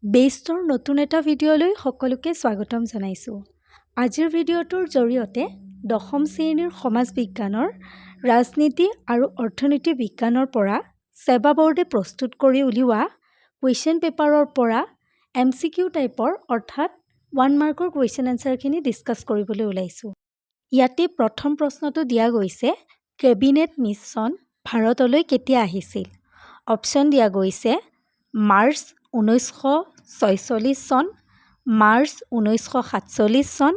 বেষ্টৰ নতুন এটা ভিডিঅ'লৈ সকলোকে স্বাগতম জনাইছোঁ। আজিৰ ভিডিঅ'টোৰ জৰিয়তে দশম শ্ৰেণীৰ সমাজ বিজ্ঞানৰ ৰাজনীতি আৰু অৰ্থনীতি বিজ্ঞানৰ পৰা ছেবা বৰ্ডে প্ৰস্তুত কৰি উলিওৱা কুৱেশ্যন পেপাৰৰ পৰা MCQ টাইপৰ অৰ্থাৎ 1 মাৰ্কৰ কুৱেশ্যন এনচাৰখিনি ডিছকাছ কৰিবলৈ ওলাইছোঁ। ইয়াতে প্ৰথম প্ৰশ্নটো দিয়া গৈছে, কেবিনেট মিছন ভাৰতলৈ কেতিয়া আহিছিল? অপশ্যন দিয়া গৈছে মাৰ্চ 1946 চন, মাৰ্চ 1947 চন,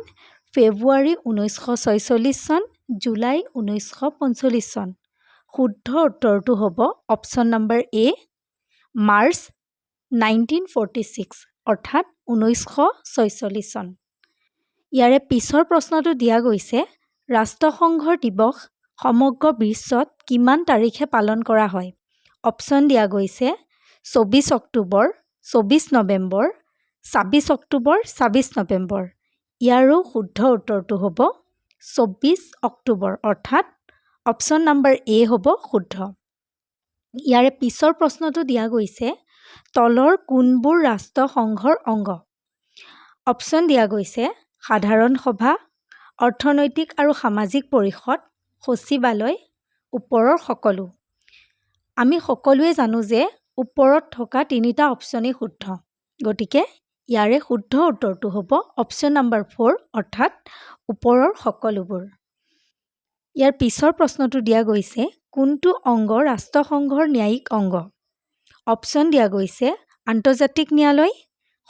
ফেব্ৰুৱাৰী 1946 চন, জুলাই 1945 চন। শুদ্ধ উত্তৰটো হ'ব অপশ্যন নম্বৰ এ, মাৰ্চ 1946 অৰ্থাৎ 1946 চন। ইয়াৰে পিছৰ প্ৰশ্নটো দিয়া গৈছে, ৰাষ্ট্ৰসংঘৰ দিৱস সমগ্ৰ বিশ্বত কিমান তাৰিখে পালন কৰা হয়? অপশ্যন দিয়া গৈছে 24 অক্টোবৰ, 24 নৱেম্বৰ, 26 অক্টোবৰ, 26 নৱেম্বৰ। ইয়াৰো শুদ্ধ উত্তৰটো হ'ব 24 অক্টোবৰ অৰ্থাৎ অপশ্যন নম্বৰ এ হ'ব শুদ্ধ। ইয়াৰে পিছৰ প্ৰশ্নটো দিয়া গৈছে, তলৰ কোনবোৰ ৰাষ্ট্ৰসংঘৰ অংগ? অপশ্যন দিয়া গৈছে সাধাৰণ সভা, অৰ্থনৈতিক আৰু সামাজিক পৰিষদ, সচিবালয়, ওপৰৰ সকলো। আমি সকলোৱে জানো যে ওপৰত থকা তিনিটা অপশ্যনেই শুদ্ধ, গতিকে ইয়াৰে শুদ্ধ উত্তৰটো হ'ব অপশ্যন নম্বৰ 4 অৰ্থাৎ ওপৰৰ সকলোবোৰ। ইয়াৰ পিছৰ প্ৰশ্নটো দিয়া গৈছে, কোনটো অংগ ৰাষ্ট্ৰসংঘৰ ন্যায়িক অংগ? অপশ্যন দিয়া গৈছে আন্তৰ্জাতিক ন্যায়ালয়,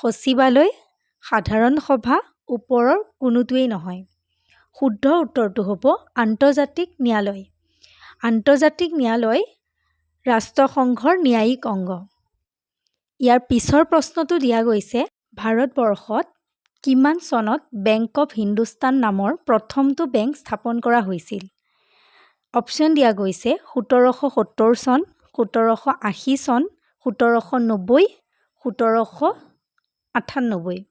সচিবালয়, সাধাৰণ সভা, ওপৰৰ কোনোটোৱেই নহয়। শুদ্ধ উত্তৰটো হ'ব আন্তৰ্জাতিক ন্যায়ালয়। আন্তৰ্জাতিক ন্যায়ালয় ৰাষ্ট্ৰসংঘৰ ন্যায়িক অংগ। ইয়াৰ পিছৰ প্ৰশ্নটো দিয়া গৈছে, ভাৰতবৰ্ষত কিমান চনত বেংক অৱ হিন্দুস্তান নামৰ প্ৰথমটো বেংক স্থাপন কৰা হৈছিল? অপশ্যন দিয়া গৈছে 1770 চন, 1780 চন, 1790, 1798।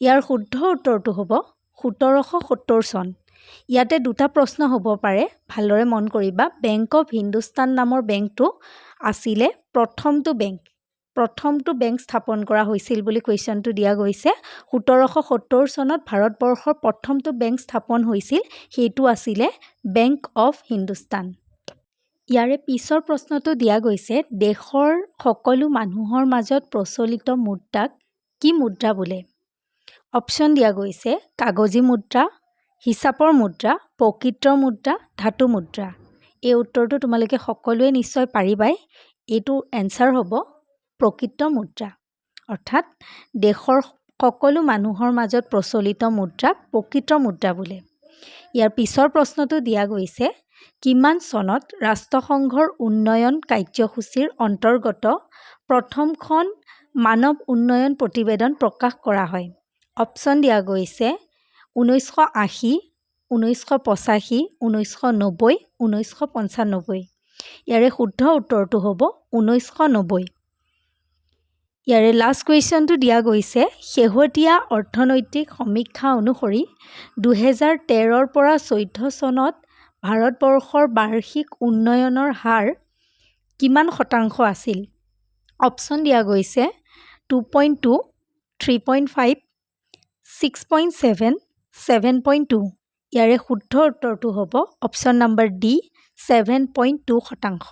ইয়াৰ শুদ্ধ উত্তৰটো হ'ব 1770 চন। ইয়াতে দুটা প্ৰশ্ন হ'ব পাৰে, ভালদৰে মন কৰিবা। বেংক অৱ হিন্দুস্তান নামৰ বেংকটো আছিলে প্ৰথমটো বেংক স্থাপন কৰা হৈছিল বুলি কুৱেশ্যনটো দিয়া গৈছে। 1770 চনত ভাৰতবৰ্ষৰ প্ৰথমটো বেংক স্থাপন হৈছিল, সেইটো আছিলে বেংক অৱ হিন্দুস্তান। ইয়াৰে পিছৰ প্ৰশ্নটো দিয়া গৈছে, দেশৰ সকলো মানুহৰ মাজত প্ৰচলিত মুদ্ৰাক কি মুদ্ৰা বোলে? অপশ্যন দিয়া গৈছে কাগজী মুদ্ৰা, হিচাপৰ মুদ্ৰা, প্ৰকৃত মুদ্ৰা, ধাতু মুদ্ৰা। এই উত্তৰটো তোমালোকে সকলোৱে নিশ্চয় পাৰিবাই। এইটো এনচাৰ হ'ব প্ৰকৃত মুদ্ৰা, অৰ্থাৎ দেশৰ সকলো মানুহৰ মাজত প্ৰচলিত মুদ্ৰাক প্ৰকৃত মুদ্ৰা বোলে। ইয়াৰ পিছৰ প্ৰশ্নটো দিয়া গৈছে, কিমান চনত ৰাষ্ট্ৰসংঘৰ উন্নয়ন কাৰ্যসূচীৰ অন্তৰ্গত প্ৰথমখন মানৱ উন্নয়ন প্ৰতিবেদন প্ৰকাশ কৰা হয়? অপশ্যন দিয়া গৈছে 1980, 1985, 1990, 1995। ইয়াৰে শুদ্ধ উত্তৰটো হ'ব 1990। ইয়াৰে লাষ্ট কুৱেশ্যনটো দিয়া গৈছে, শেহতীয়া অৰ্থনৈতিক সমীক্ষা অনুসৰি 2013ৰ পৰা 14 চনত ভাৰতবৰ্ষৰ বাৰ্ষিক উন্নয়নৰ হাৰ কিমান শতাংশ আছিল? অপশ্যন দিয়া গৈছে 2.2, 3.5, 6.7, 7.2। ইয়াৰে শুদ্ধ উত্তৰটো হ'ব অপশ্যন নম্বৰ ডি 7.2 শতাংশ।